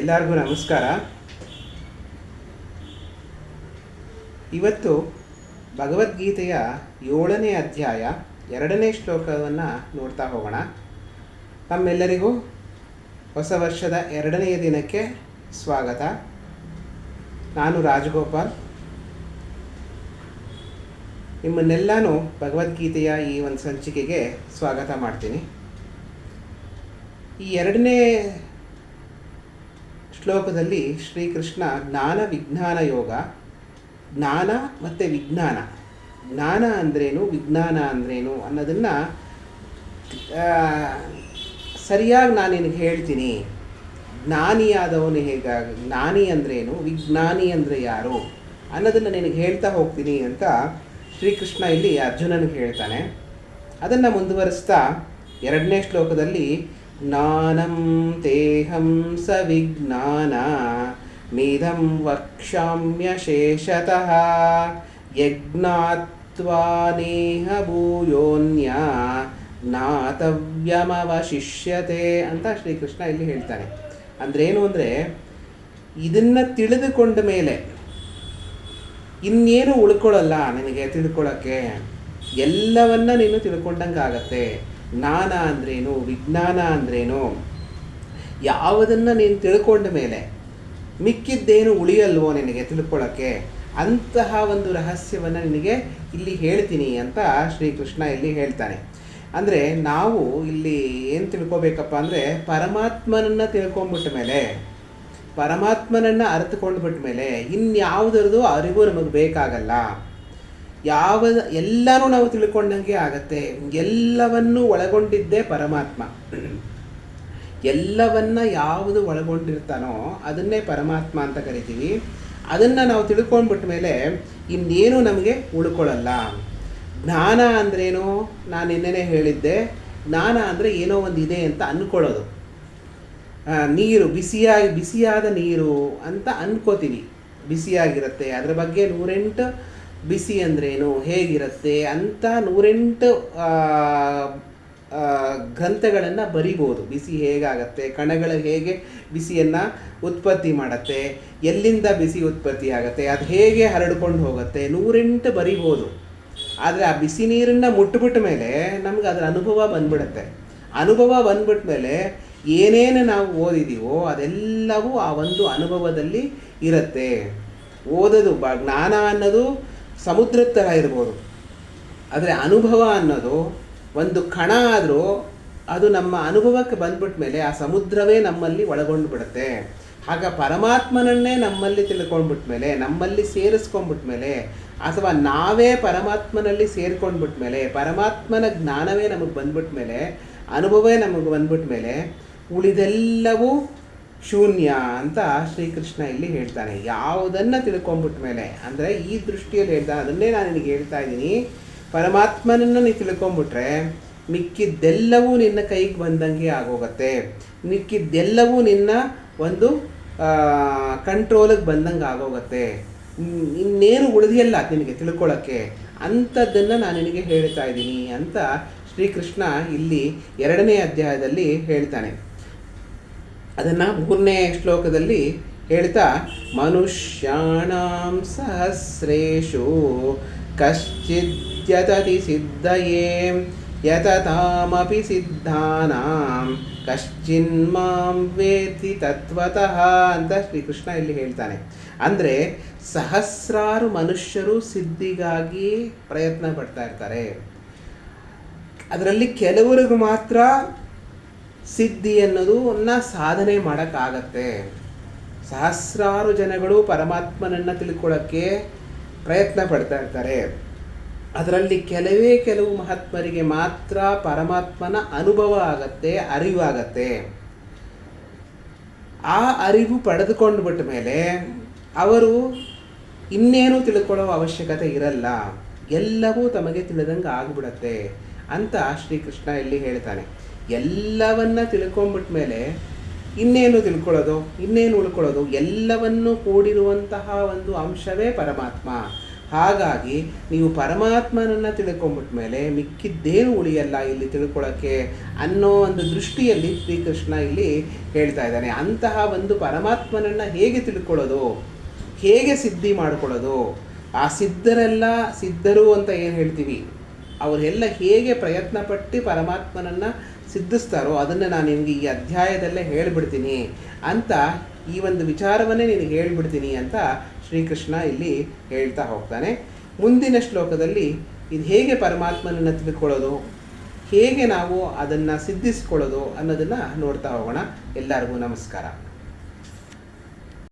ಎಲ್ಲರಿಗೂ ನಮಸ್ಕಾರ. ಇವತ್ತು ಭಗವದ್ಗೀತೆಯ 7ನೇ ಅಧ್ಯಾಯ 2ನೇ ಶ್ಲೋಕವನ್ನು ನೋಡ್ತಾ ಹೋಗೋಣ. ನಮ್ಮೆಲ್ಲರಿಗೂ ಹೊಸ ವರ್ಷದ 2ನೇ ದಿನಕ್ಕೆ ಸ್ವಾಗತ. ನಾನು ರಾಜಗೋಪಾಲ್. ನಿಮ್ಮನ್ನೆಲ್ಲನೂ ಭಗವದ್ಗೀತೆಯ ಈ ಒಂದು ಸಂಚಿಕೆಗೆ ಸ್ವಾಗತ ಮಾಡ್ತೀನಿ. ಈ 2ನೇ ಶ್ಲೋಕದಲ್ಲಿ ಶ್ರೀಕೃಷ್ಣ ಜ್ಞಾನ ವಿಜ್ಞಾನ ಯೋಗ, ಜ್ಞಾನ ಮತ್ತು ವಿಜ್ಞಾನ, ಜ್ಞಾನ ಅಂದ್ರೇನು ವಿಜ್ಞಾನ ಅಂದ್ರೇನು ಅನ್ನೋದನ್ನು ಸರಿಯಾಗಿ ನಾನು ನಿನಗೆ ಹೇಳ್ತೀನಿ. ಜ್ಞಾನಿಯಾದವನು ಜ್ಞಾನಿ ಅಂದ್ರೇನು, ವಿಜ್ಞಾನಿ ಅಂದರೆ ಯಾರು ಅನ್ನೋದನ್ನು ನಿನಗೆ ಹೇಳ್ತಾ ಹೋಗ್ತೀನಿ ಅಂತ ಶ್ರೀಕೃಷ್ಣ ಇಲ್ಲಿ ಅರ್ಜುನನಿಗೆ ಹೇಳ್ತಾನೆ. ಅದನ್ನು ಮುಂದುವರಿಸ್ತಾ 2ನೇ ಶ್ಲೋಕದಲ್ಲಿ ಜ್ಞಾನಂ ತೇಹಂ ಸವಿಜ್ಞಾನ ಮೇಧಂ ವಕ್ಷ್ಯಾಮ್ಯಶೇಷತಃ ಯಜ್ಞಾತ್ವಾ ನೇಹ ಭೂಯೋನ್ಯ ಜ್ಞಾತವ್ಯಮವಶಿಷ್ಯತೆ ಅಂತ ಶ್ರೀಕೃಷ್ಣ ಇಲ್ಲಿ ಹೇಳ್ತಾನೆ. ಅಂದ್ರೇನು ಅಂದರೆ, ಇದನ್ನು ತಿಳಿದುಕೊಂಡ ಮೇಲೆ ಇನ್ನೇನು ಉಳ್ಕೊಳ್ಳಲ್ಲ ನಿನಗೆ ತಿಳ್ಕೊಳ್ಳೋಕ್ಕೆ. ಎಲ್ಲವನ್ನ ನೀನು ತಿಳ್ಕೊಂಡಂಗೆ ಆಗತ್ತೆ. ಜ್ಞಾನ ಅಂದ್ರೇನು, ವಿಜ್ಞಾನ ಅಂದ್ರೇನು, ಯಾವುದನ್ನು ನೀನು ತಿಳ್ಕೊಂಡ ಮೇಲೆ ಮಿಕ್ಕಿದ್ದೇನು ಉಳಿಯಲ್ವೋ ನಿನಗೆ ತಿಳ್ಕೊಳ್ಳೋಕ್ಕೆ, ಅಂತಹ ಒಂದು ರಹಸ್ಯವನ್ನು ನಿನಗೆ ಇಲ್ಲಿ ಹೇಳ್ತೀನಿ ಅಂತ ಶ್ರೀಕೃಷ್ಣ ಇಲ್ಲಿ ಹೇಳ್ತಾನೆ. ಅಂದರೆ ನಾವು ಇಲ್ಲಿ ಏನು ತಿಳ್ಕೊಬೇಕಪ್ಪ ಅಂದರೆ, ಪರಮಾತ್ಮನನ್ನು ತಿಳ್ಕೊಂಬಿಟ್ಟ ಮೇಲೆ, ಪರಮಾತ್ಮನನ್ನು ಅರ್ಥಕೊಂಡ್ಬಿಟ್ಟ ಮೇಲೆ ಇನ್ಯಾವುದರದು ಅರಿವು ನಮಗೆ ಬೇಕಾಗಲ್ಲ. ಎಲ್ಲನೂ ನಾವು ತಿಳ್ಕೊಂಡಂಗೆ ಆಗತ್ತೆ. ಎಲ್ಲವನ್ನು ಒಳಗೊಂಡಿದ್ದೇ ಪರಮಾತ್ಮ. ಎಲ್ಲವನ್ನ ಯಾವುದು ಒಳಗೊಂಡಿರ್ತಾನೋ ಅದನ್ನೇ ಪರಮಾತ್ಮ ಅಂತ ಕರಿತೀವಿ. ಅದನ್ನು ನಾವು ತಿಳ್ಕೊಂಡ್ಬಿಟ್ಟ ಮೇಲೆ ಇನ್ನೇನು ನಮಗೆ ಉಳ್ಕೊಳ್ಳಲ್ಲ. ಜ್ಞಾನ ಅಂದ್ರೇನು, ನಾನು ನಿನ್ನೆನೇ ಹೇಳಿದ್ದೆ. ಜ್ಞಾನ ಅಂದರೆ ಏನೋ ಒಂದು ಇದೆ ಅಂತ ಅಂದ್ಕೊಳ್ಳೋದು. ನೀರು ಬಿಸಿಯಾದ ನೀರು ಅಂತ ಅಂದ್ಕೋತೀವಿ. ಬಿಸಿಯಾಗಿರುತ್ತೆ, ಅದರ ಬಗ್ಗೆ 108 ಬಿಸಿ ಅಂದ್ರೇನು, ಹೇಗಿರುತ್ತೆ ಅಂತ 108 ಗ್ರಂಥಗಳನ್ನು ಬರಿಬೋದು. ಬಿಸಿ ಹೇಗಾಗತ್ತೆ, ಕಣಗಳು ಹೇಗೆ ಬಿಸಿಯನ್ನು ಉತ್ಪತ್ತಿ ಮಾಡುತ್ತೆ, ಎಲ್ಲಿಂದ ಬಿಸಿ ಉತ್ಪತ್ತಿ ಆಗುತ್ತೆ, ಅದು ಹೇಗೆ ಹರಡ್ಕೊಂಡು ಹೋಗುತ್ತೆ, 108 ಬರಿಬೋದು. ಆದರೆ ಆ ಬಿಸಿ ನೀರನ್ನು ಮುಟ್ಬಿಟ್ಟ ಮೇಲೆ ನಮ್ಗೆ ಅದರ ಅನುಭವ ಬಂದ್ಬಿಡುತ್ತೆ. ಅನುಭವ ಬಂದ್ಬಿಟ್ಟ ಮೇಲೆ ಏನೇನು ನಾವು ಓದಿದ್ದೀವೋ ಅದೆಲ್ಲವೂ ಆ ಒಂದು ಅನುಭವದಲ್ಲಿ ಇರುತ್ತೆ. ಓದೋದು ಜ್ಞಾನ ಅನ್ನೋದು ಸಮುದ್ರದ ಥರ ಇರ್ಬೋದು, ಆದರೆ ಅನುಭವ ಅನ್ನೋದು ಒಂದು ಕಣ ಆದರೂ ಅದು ನಮ್ಮ ಅನುಭವಕ್ಕೆ ಬಂದ್ಬಿಟ್ಟ ಮೇಲೆ ಆ ಸಮುದ್ರವೇ ನಮ್ಮಲ್ಲಿ ಒಳಗೊಂಡು ಬಿಡುತ್ತೆ. ಆಗ ಪರಮಾತ್ಮನನ್ನೇ ನಮ್ಮಲ್ಲಿ ತಿಳ್ಕೊಂಡ್ಬಿಟ್ಟ ಮೇಲೆ, ನಮ್ಮಲ್ಲಿ ಸೇರಿಸ್ಕೊಂಡ್ಬಿಟ್ಟ ಮೇಲೆ, ಅಥವಾ ನಾವೇ ಪರಮಾತ್ಮನಲ್ಲಿ ಸೇರ್ಕೊಂಡ್ಬಿಟ್ಟ ಮೇಲೆ, ಪರಮಾತ್ಮನ ಜ್ಞಾನವೇ ನಮಗೆ ಬಂದ್ಬಿಟ್ಟ ಮೇಲೆ, ಅನುಭವವೇ ನಮಗೆ ಬಂದ್ಬಿಟ್ಟ ಮೇಲೆ ಉಳಿದೆಲ್ಲವೂ ಶೂನ್ಯ ಅಂತ ಶ್ರೀಕೃಷ್ಣ ಇಲ್ಲಿ ಹೇಳ್ತಾನೆ. ಯಾವುದನ್ನು ತಿಳ್ಕೊಂಬಿಟ್ಟ ಮೇಲೆ, ಅಂದರೆ ಈ ದೃಷ್ಟಿಯಲ್ಲಿ ಹೇಳ್ತಾನೆ. ಅದನ್ನೇ ನಾನು ನಿನಗೆ ಹೇಳ್ತಾ ಇದ್ದೀನಿ. ಪರಮಾತ್ಮನನ್ನು ನೀನು ತಿಳ್ಕೊಂಬಿಟ್ರೆ ಮಿಕ್ಕಿದ್ದೆಲ್ಲವೂ ನಿನ್ನ ಕೈಗೆ ಬಂದಂಗೆ ಆಗೋಗುತ್ತೆ. ಮಿಕ್ಕಿದ್ದೆಲ್ಲವೂ ನಿನ್ನ ಒಂದು ಕಂಟ್ರೋಲಿಗೆ ಬಂದಂಗೆ ಆಗೋಗುತ್ತೆ. ಇನ್ನೇನು ಉಳಿದಿಲ್ಲ ನಿನಗೆ ತಿಳ್ಕೊಳ್ಳೋಕ್ಕೆ. ಅಂಥದ್ದನ್ನು ನಾನು ನಿನಗೆ ಹೇಳ್ತಾ ಇದ್ದೀನಿ ಅಂತ ಶ್ರೀಕೃಷ್ಣ ಇಲ್ಲಿ 2ನೇ ಅಧ್ಯಾಯದಲ್ಲಿ ಹೇಳ್ತಾನೆ. ಅದನ್ನು 3ನೇ ಶ್ಲೋಕದಲ್ಲಿ ಹೇಳ್ತಾ, ಮನುಷ್ಯಾಣಾಂ ಸಹಸ್ರೇಷು ಕಶ್ಚಿದ್ಯತತಿ ಸಿದ್ಧಯೇ ಯತತಾಮಪಿ ಸಿದ್ಧಾನಾಂ ಕಶ್ಚಿನ್ಮಾಂ ವೇತ್ತಿ ತತ್ವತಃ ಅಂತ ಶ್ರೀಕೃಷ್ಣ ಇಲ್ಲಿ ಹೇಳ್ತಾನೆ. ಅಂದರೆ ಸಹಸ್ರಾರು ಮನುಷ್ಯರು ಸಿದ್ಧಿಗಾಗಿ ಪ್ರಯತ್ನ ಪಡ್ತಾ ಇರ್ತಾರೆ. ಅದರಲ್ಲಿ ಕೆಲವರಿಗೂ ಮಾತ್ರ ಸಿದ್ಧಿ ಅನ್ನೋದನ್ನ ಸಾಧನೆ ಮಾಡೋಕ್ಕಾಗತ್ತೆ. ಸಹಸ್ರಾರು ಜನಗಳು ಪರಮಾತ್ಮನನ್ನು ತಿಳ್ಕೊಳ್ಳೋಕ್ಕೆ ಪ್ರಯತ್ನ ಪಡ್ತಾ ಇರ್ತಾರೆ. ಅದರಲ್ಲಿ ಕೆಲವು ಮಹಾತ್ಮರಿಗೆ ಮಾತ್ರ ಪರಮಾತ್ಮನ ಅನುಭವ ಆಗತ್ತೆ, ಅರಿವಾಗತ್ತೆ. ಆ ಅರಿವು ಪಡೆದುಕೊಂಡು ಬಿಟ್ಟ ಮೇಲೆ ಅವರು ಇನ್ನೇನು ತಿಳ್ಕೊಳ್ಳೋ ಅವಶ್ಯಕತೆ ಇರಲ್ಲ. ಎಲ್ಲವೂ ತಮಗೆ ತಿಳಿದಂಗೆ ಆಗಿಬಿಡತ್ತೆ ಅಂತ ಶ್ರೀಕೃಷ್ಣ ಇಲ್ಲಿ ಹೇಳ್ತಾನೆ. ಎಲ್ಲವನ್ನ ತಿಳ್ಕೊಂಬಿಟ್ಟ ಮೇಲೆ ಇನ್ನೇನು ತಿಳ್ಕೊಳ್ಳೋದು, ಇನ್ನೇನು ಉಳ್ಕೊಳ್ಳೋದು, ಎಲ್ಲವನ್ನು ಕೂಡಿರುವಂತಹ ಒಂದು ಅಂಶವೇ ಪರಮಾತ್ಮ. ಹಾಗಾಗಿ ನೀವು ಪರಮಾತ್ಮನನ್ನು ತಿಳ್ಕೊಂಬಿಟ್ಟ ಮೇಲೆ ಮಿಕ್ಕಿದ್ದೇನು ಉಳಿಯಲ್ಲ ಇಲ್ಲಿ ತಿಳ್ಕೊಳ್ಳೋಕ್ಕೆ ಅನ್ನೋ ಒಂದು ದೃಷ್ಟಿಯಲ್ಲಿ ಶ್ರೀಕೃಷ್ಣ ಇಲ್ಲಿ ಹೇಳ್ತಾ ಇದ್ದಾನೆ. ಅಂತಹ ಒಂದು ಪರಮಾತ್ಮನನ್ನು ಹೇಗೆ ತಿಳ್ಕೊಳ್ಳೋದು, ಹೇಗೆ ಸಿದ್ಧಿ ಮಾಡ್ಕೊಳ್ಳೋದು, ಆ ಸಿದ್ಧರು ಅಂತ ಏನು ಹೇಳ್ತೀವಿ ಅವರೆಲ್ಲ ಹೇಗೆ ಪ್ರಯತ್ನಪಟ್ಟು ಪರಮಾತ್ಮನನ್ನು ಸಿದ್ಧಿಸ್ತಾರೋ ಅದನ್ನು ನಾನು ನಿನಗೆ ಈ ಅಧ್ಯಾಯದಲ್ಲೇ ಹೇಳಿಬಿಡ್ತೀನಿ ಅಂತ, ಈ ಒಂದು ವಿಚಾರವನ್ನೇ ನಿನಗೆ ಹೇಳಿಬಿಡ್ತೀನಿ ಅಂತ ಶ್ರೀಕೃಷ್ಣ ಇಲ್ಲಿ ಹೇಳ್ತಾ ಹೋಗ್ತಾನೆ. ಮುಂದಿನ ಶ್ಲೋಕದಲ್ಲಿ ಇದು ಹೇಗೆ ಪರಮಾತ್ಮನನ್ನು ತಿಳ್ಕೊಳ್ಳೋದು, ಹೇಗೆ ನಾವು ಅದನ್ನು ಸಿದ್ಧಿಸ್ಕೊಳ್ಳೋದು ಅನ್ನೋದನ್ನು ನೋಡ್ತಾ ಹೋಗೋಣ. ಎಲ್ಲರಿಗೂ ನಮಸ್ಕಾರ.